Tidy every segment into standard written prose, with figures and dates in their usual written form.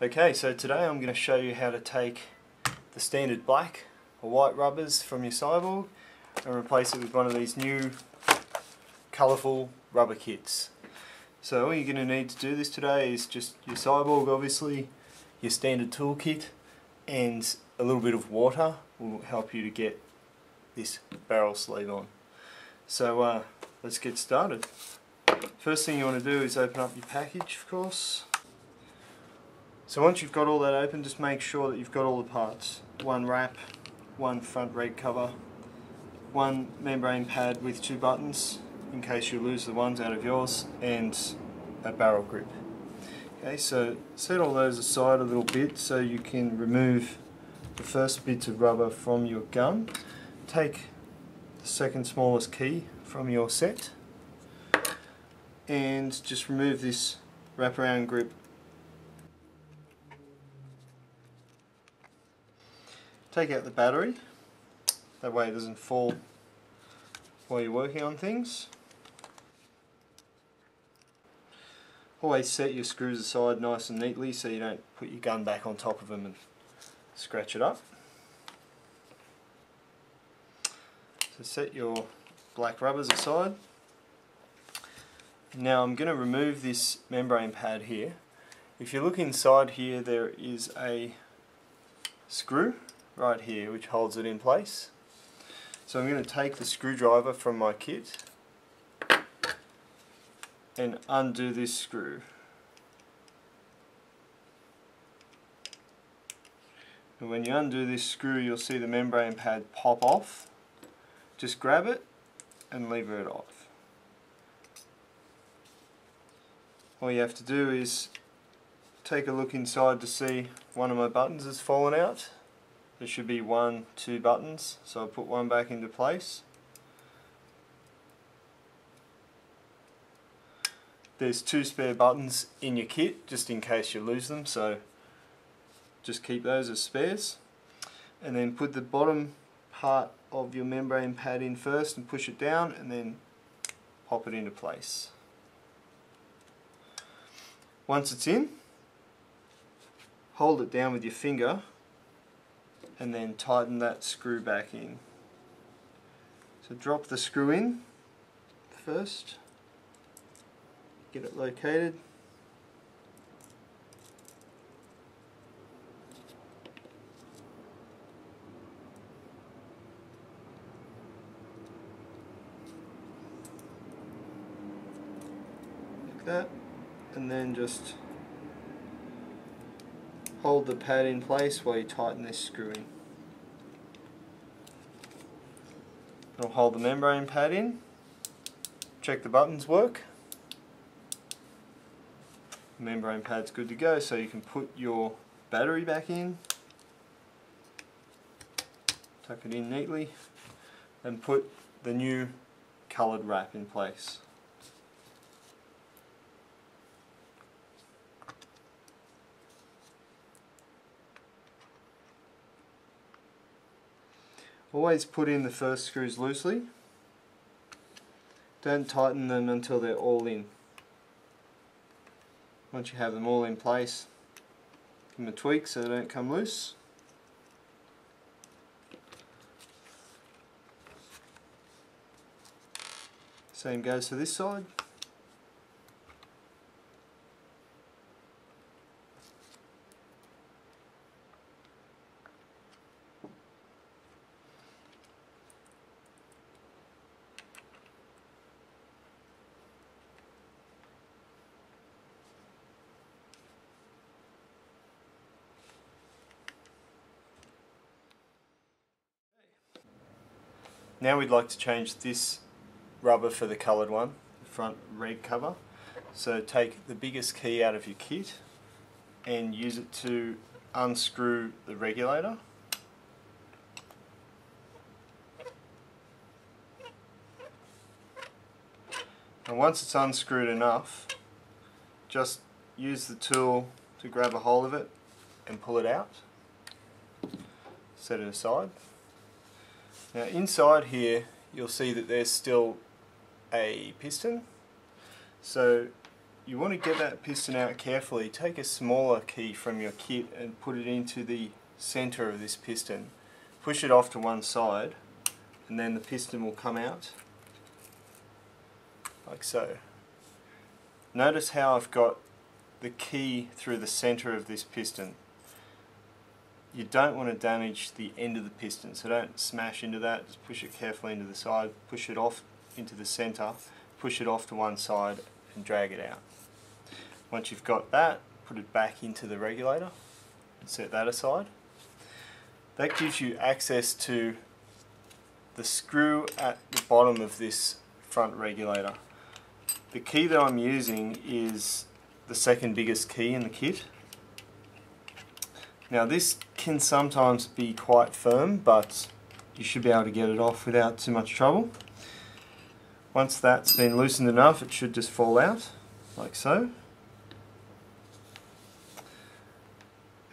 Okay, so today I'm going to show you how to take the standard black or white rubbers from your Cyborg and replace it with one of these new colourful rubber kits. So all you're going to need to do this today is just your Cyborg, obviously, your standard tool kit, and a little bit of water will help you to get this barrel sleeve on. So let's get started. First thing you want to do is open up your package, of course. So once you've got all that open, just make sure that you've got all the parts. One wrap, one front reg cover, one membrane pad with 2 buttons in case you lose the ones out of yours, and a barrel grip. Okay, so set all those aside a little bit so you can remove the first bits of rubber from your gun. Take the second smallest key from your set and just remove this wraparound grip. Take out the battery, that way it doesn't fall while you're working on things. Always set your screws aside nice and neatly so you don't put your gun back on top of them and scratch it up. So set your black rubbers aside. Now I'm going to remove this membrane pad here. If you look inside here, there is a screw right here which holds it in place. So I'm going to take the screwdriver from my kit and undo this screw. And when you undo this screw, you'll see the membrane pad pop off. Just grab it and lever it off. All you have to do is take a look inside to see one of my buttons has fallen out. There should be 1, 2 buttons, so I'll put one back into place. There's 2 spare buttons in your kit just in case you lose them, so just keep those as spares. And then put the bottom part of your membrane pad in first and push it down, and then pop it into place. Once it's in, hold it down with your finger and then tighten that screw back in. So drop the screw in first, get it located, like that, and then just hold the pad in place while you tighten this screw in. I'll hold the membrane pad in, check the buttons work. The membrane pad's good to go, so you can put your battery back in, tuck it in neatly, and put the new coloured wrap in place. Always put in the first screws loosely. Don't tighten them until they're all in. Once you have them all in place, give them a tweak so they don't come loose. Same goes for this side. Now we'd like to change this rubber for the coloured one, the front reg cover. So take the biggest key out of your kit and use it to unscrew the regulator. And once it's unscrewed enough, just use the tool to grab a hold of it and pull it out. Set it aside. Now inside here you'll see that there's still a piston, so you want to get that piston out carefully. Take a smaller key from your kit and put it into the center of this piston. Push it off to one side and then the piston will come out like so. Notice how I've got the key through the center of this piston. You don't want to damage the end of the piston, so don't smash into that. Just push it carefully into the side, push it off into the center, push it off to one side and drag it out. Once you've got that, put it back into the regulator, set that aside. That gives you access to the screw at the bottom of this front regulator. The key that I'm using is the second biggest key in the kit. Now this can sometimes be quite firm, but you should be able to get it off without too much trouble. Once that's been loosened enough, it should just fall out, like so.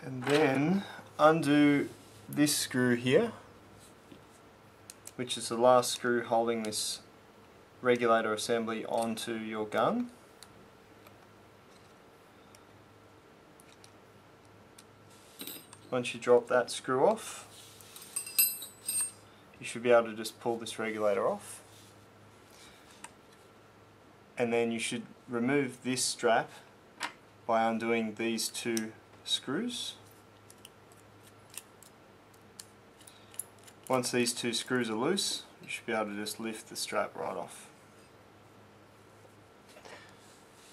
And then undo this screw here, which is the last screw holding this regulator assembly onto your gun. Once you drop that screw off, you should be able to just pull this regulator off. And then you should remove this strap by undoing these two screws. Once these two screws are loose, you should be able to just lift the strap right off.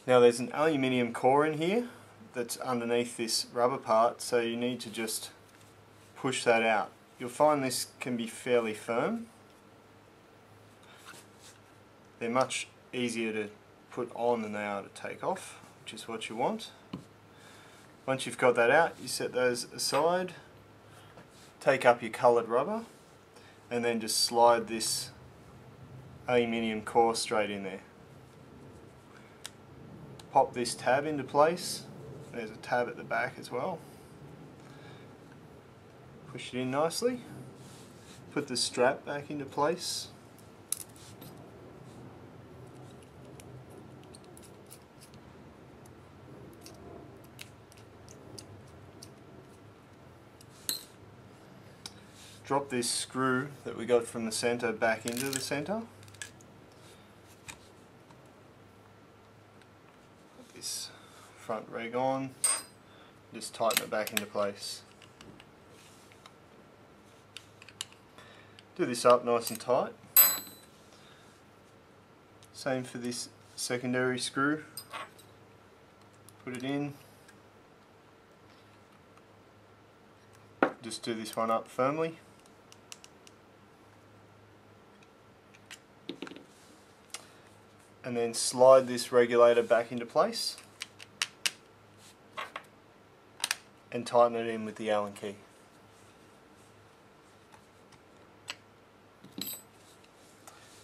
Now there's an aluminium core in here that's underneath this rubber part, so you need to just push that out. You'll find this can be fairly firm. They're much easier to put on than they are to take off, which is what you want. Once you've got that out, you set those aside, take up your coloured rubber, and then just slide this aluminium core straight in there. Pop this tab into place. There's a tab at the back as well. Push it in nicely. Put the strap back into place. Drop this screw that we got from the center back into the center. Put this front reg on, just tighten it back into place. Do this up nice and tight. Same for this secondary screw. Put it in. Just do this one up firmly. And then slide this regulator back into place and tighten it in with the Allen key.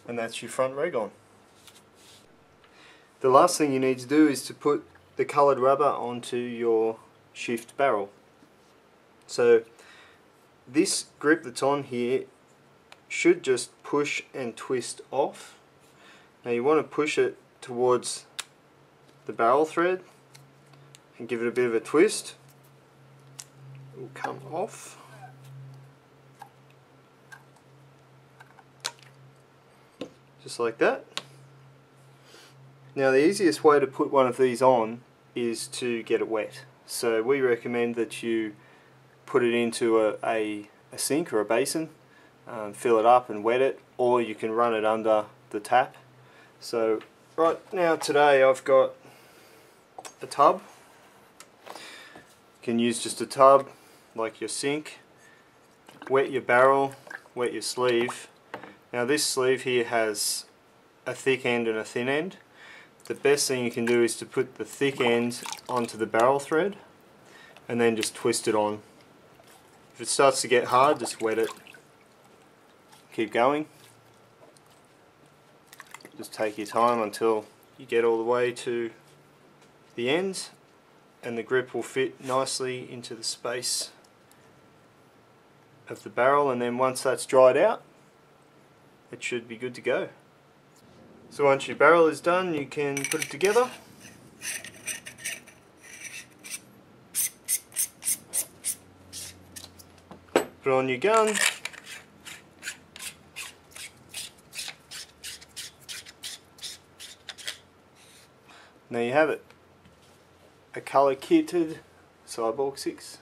And that's your front reg on. The last thing you need to do is to put the coloured rubber onto your shift barrel. So this grip that's on here should just push and twist off. Now you want to push it towards the barrel thread and give it a bit of a twist. It will come off. Just like that. Now the easiest way to put one of these on is to get it wet. So we recommend that you put it into a sink or a basin, fill it up and wet it, or you can run it under the tap. So right now today I've got a tub. You can use just a tub like your sink. Wet your barrel, wet your sleeve. Now this sleeve here has a thick end and a thin end. The best thing you can do is to put the thick end onto the barrel thread and then just twist it on. If it starts to get hard, just wet it. Keep going. Just take your time until you get all the way to the ends, and the grip will fit nicely into the space of the barrel, and then once that's dried out, it should be good to go. So once your barrel is done, you can put it together. Put on your gun. There you have it. A colour kitted Cyborg 6.